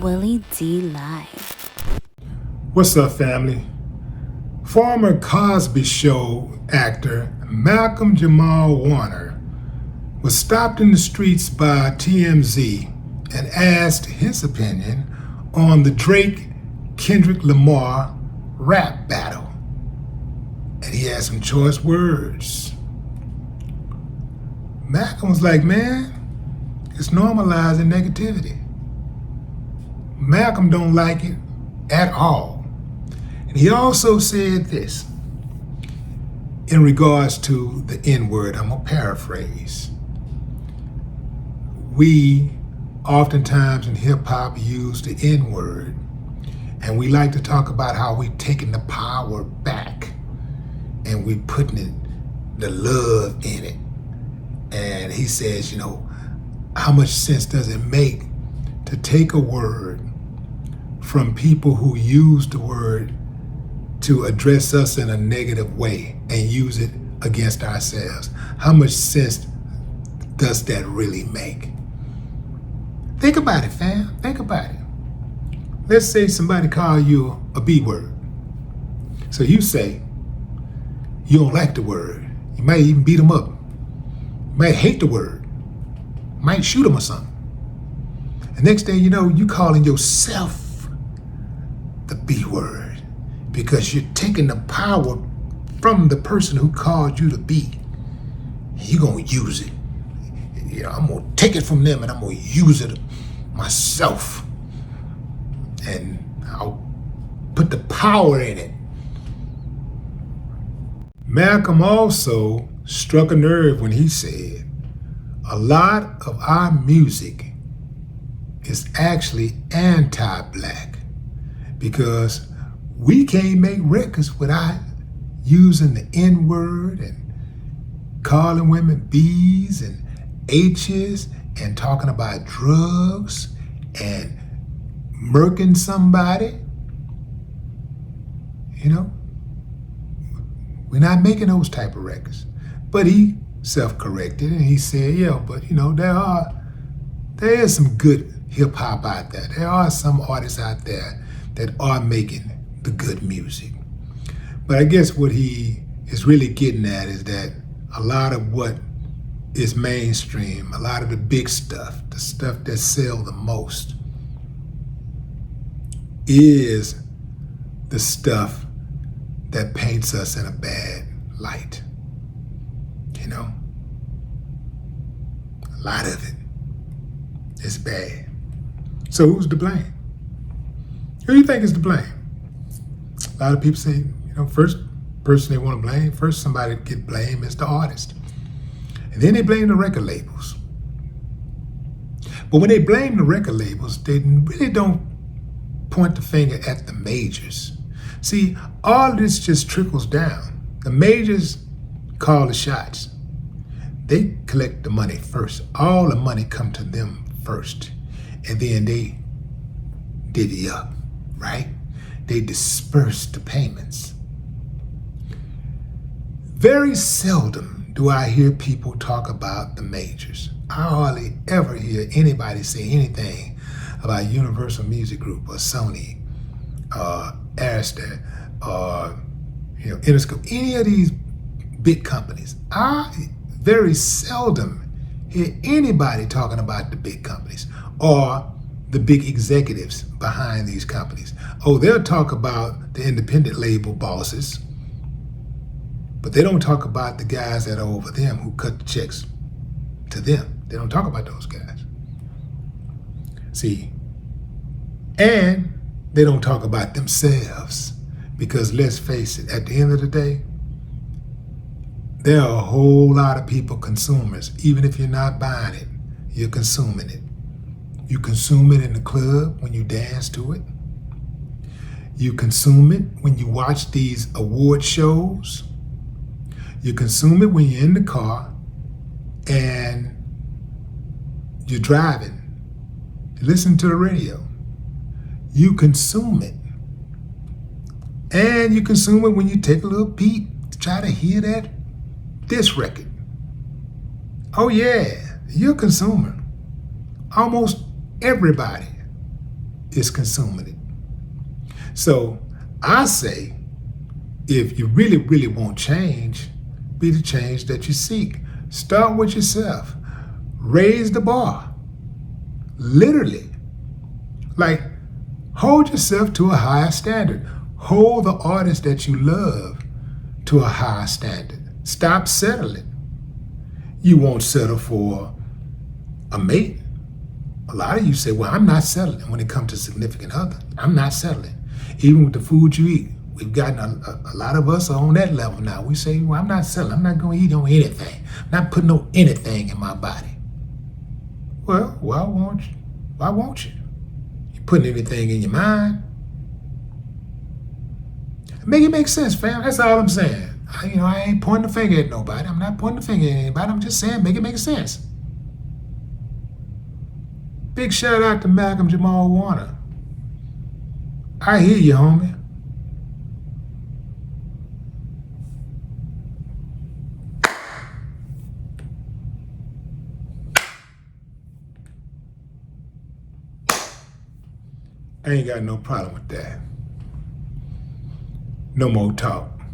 Willie D Live. What's up, family? Former Cosby Show actor Malcolm Jamal Warner was stopped in the streets by TMZ and asked his opinion on the Drake-Kendrick Lamar rap battle. And he had some choice words. Malcolm was like, man, it's normalizing negativity. Malcolm don't like it at all. And he also said this in regards to the N-word. I'm gonna paraphrase. We oftentimes in hip-hop use the N-word, and we like to talk about how we taking the power back and we putting the love in it. And he says, how much sense does it make to take a word from people who use the word to address us in a negative way and use it against ourselves? How much sense does that really make? Think about it, fam. Think about it. Let's say somebody call you a B word. So you say you don't like the word. You might even beat them up. You might hate the word. You might shoot them or something. And next thing you know, you calling yourself the B word because you're taking the power from the person who called you the B. You're gonna use it. I'm gonna take it from them and I'm gonna use it myself. And I'll put the power in it. Malcolm also struck a nerve when he said, a lot of our music is actually anti-black because we can't make records without using the N-word and calling women B's and H's and talking about drugs and murking somebody. We're not making those type of records. But he self-corrected and he said, but there is some good hip hop out there. There are some artists out there that are making the good music. But I guess what he is really getting at is that a lot of what is mainstream, a lot of the big stuff, the stuff that sell the most, is the stuff that paints us in a bad light. A lot of it is bad. So who's to blame? Who do you think is to blame? A lot of people say, first person they want to blame, first somebody to get blamed is the artist. And then they blame the record labels. But when they blame the record labels, they really don't point the finger at the majors. See, all of this just trickles down. The majors call the shots. They collect the money first. All the money come to them first. And then they divvy up, right? They disperse the payments. Very seldom do I hear people talk about the majors. I hardly ever hear anybody say anything about Universal Music Group or Sony, Arista, or Interscope, any of these big companies. I very seldom hear anybody talking about the big companies or the big executives behind these companies. Oh, they'll talk about the independent label bosses, but they don't talk about the guys that are over them who cut the checks to them. They don't talk about those guys. See, and they don't talk about themselves because let's face it, at the end of the day, there are a whole lot of people, consumers. Even if you're not buying it, you're consuming it. You consume it in the club when you dance to it. You consume it when you watch these award shows. You consume it when you're in the car and you're driving. You listen to the radio. You consume it. And you consume it when you take a little peek to try to hear this record. Oh yeah, you're a consumer. Almost everybody is consuming it. So I say, if you really, really want change, be the change that you seek. Start with yourself. Raise the bar. Literally. Like, hold yourself to a higher standard. Hold the artist that you love to a higher standard. Stop settling. You won't settle for a mate. A lot of you say, well, I'm not settling when it comes to significant other. I'm not settling. Even with the food you eat, we've gotten a lot of us are on that level now. We say, well, I'm not settling. I'm not going to eat on anything. I'm not putting no anything in my body. Well, why won't you? Why won't you? You putting anything in your mind? Make it make sense, fam. That's all I'm saying. I ain't pointing the finger at nobody. I'm not pointing the finger at anybody. I'm just saying, make it make sense. Big shout out to Malcolm Jamal Warner. I hear you, homie. I ain't got no problem with that. No more talk.